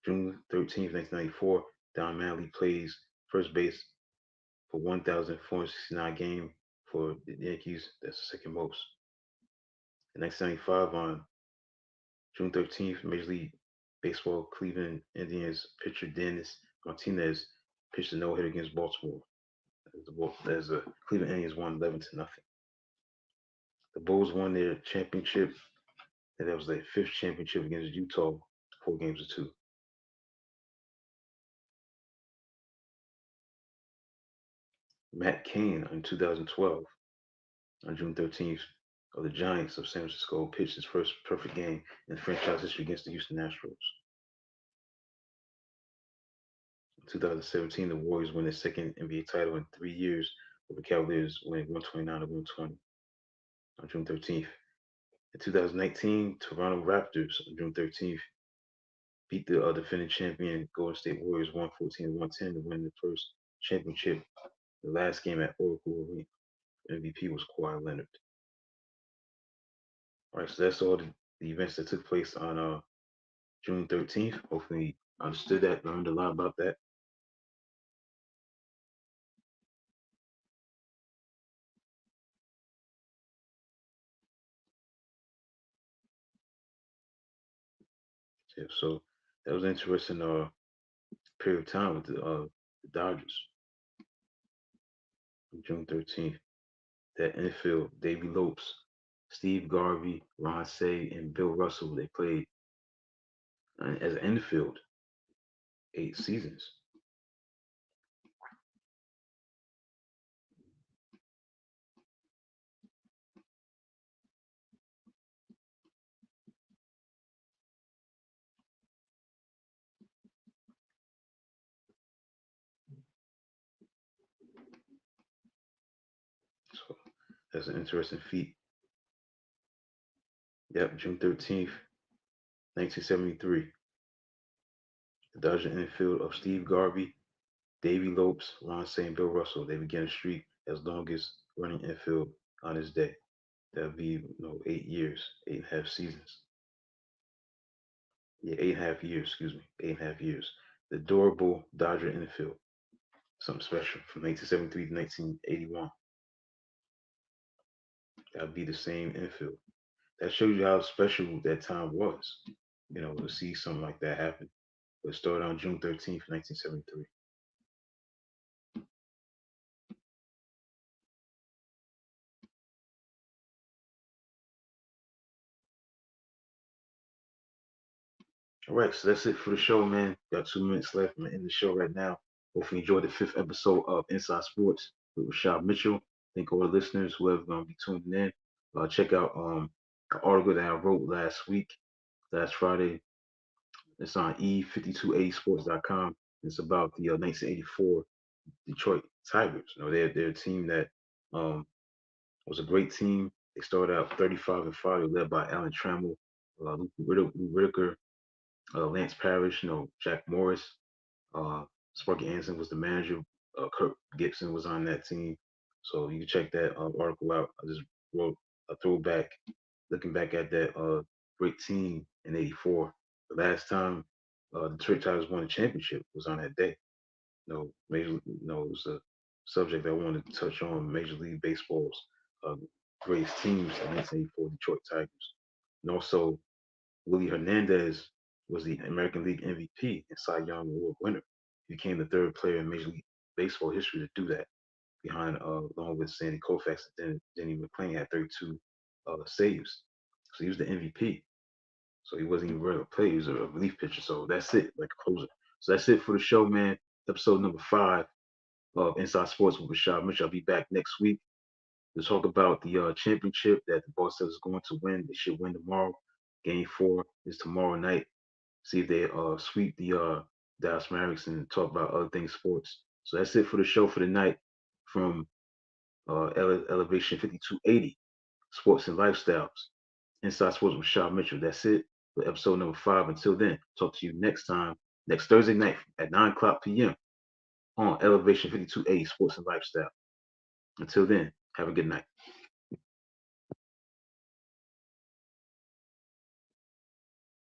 June 13th, 1994, Don Manley plays first base for 1,469 games for the Yankees. That's the second most. In 1975, on June 13th, Major League Baseball Cleveland Indians pitcher Dennis Martinez pitched a no-hitter against Baltimore. As the Cleveland Indians won 11-0. The Bulls won their championship, and that was their fifth championship against Utah, 4-2. Matt Cain in 2012, on June 13th, of the Giants of San Francisco, pitched his first perfect game in franchise history against the Houston Astros. In 2017, the Warriors won their second NBA title in 3 years, with the Cavaliers winning 129-120 on June 13th. In 2019, Toronto Raptors on June 13th beat the defending champion Golden State Warriors 114-110 to win the first championship. The last game at Oracle Arena. MVP was Kawhi Leonard. All right, so that's all the events that took place on June 13th. Hopefully, you understood that, learned a lot about that. Yeah, so that was an interesting period of time with the Dodgers on June 13th. That infield, Davey Lopes, Steve Garvey, Ron Say, and Bill Russell, they played as an infield 8 seasons. So that's an interesting feat. Yep, June 13th, 1973. The Dodger infield of Steve Garvey, Davey Lopes, Ron Say, and Bill Russell, they began a streak as longest running infield on this day. That would be 8 years, 8.5 seasons. Yeah, 8.5 years, excuse me, 8.5 years. The durable Dodger infield, something special from 1973 to 1981. That would be the same infield. That shows you how special that time was, to see something like that happen. But it started on June 13th, 1973. All right, so that's it for the show, man. Got 2 minutes left. I'm gonna end the show right now. Hopefully, you enjoyed the 5th episode of Inside Sports with Rashad Mitchell. Thank all the listeners, whoever's gonna be tuning in. Check out an article that I wrote last Friday. It's on e5280sports.com. It's about the 1984 Detroit Tigers. They're a team that was a great team. They started out 35-5. They were led by Alan Trammell, Lou Whitaker, Lance Parrish, Jack Morris, Sparky Anderson was the manager. Kirk Gibson was on that team. So you can check that article out. I just wrote a throwback, looking back at that great team in '84. The last time the Detroit Tigers won a championship was on that day. It was a subject I wanted to touch on. Major League Baseball's uh, greatest teams in 1984 Detroit Tigers, and also Willie Hernandez was the American League MVP and Cy Young Award winner. He became the 3rd player in Major League Baseball history to do that, behind along with Sandy Koufax. And then Denny McClain had 32 saves, so he was the MVP. So he wasn't even really a player; he was a relief pitcher. So that's it, like a closer. So that's it for the show, man. Episode number 5 of Inside Sports with Rashad Mitchell. I'll be back next week to talk about the championship that the Boston is going to win. They should win tomorrow. Game 4 is tomorrow night. See if they sweep the Dallas Mavericks and talk about other things sports. So that's it for the show for the night from Elevation 5280, Sports and Lifestyles. Inside Sports with Shaw Mitchell. That's it for episode number 5. Until then, talk to you next time, next Thursday night at 9 o'clock p.m. on Elevation 5280, Sports and Lifestyle. Until then, have a good night.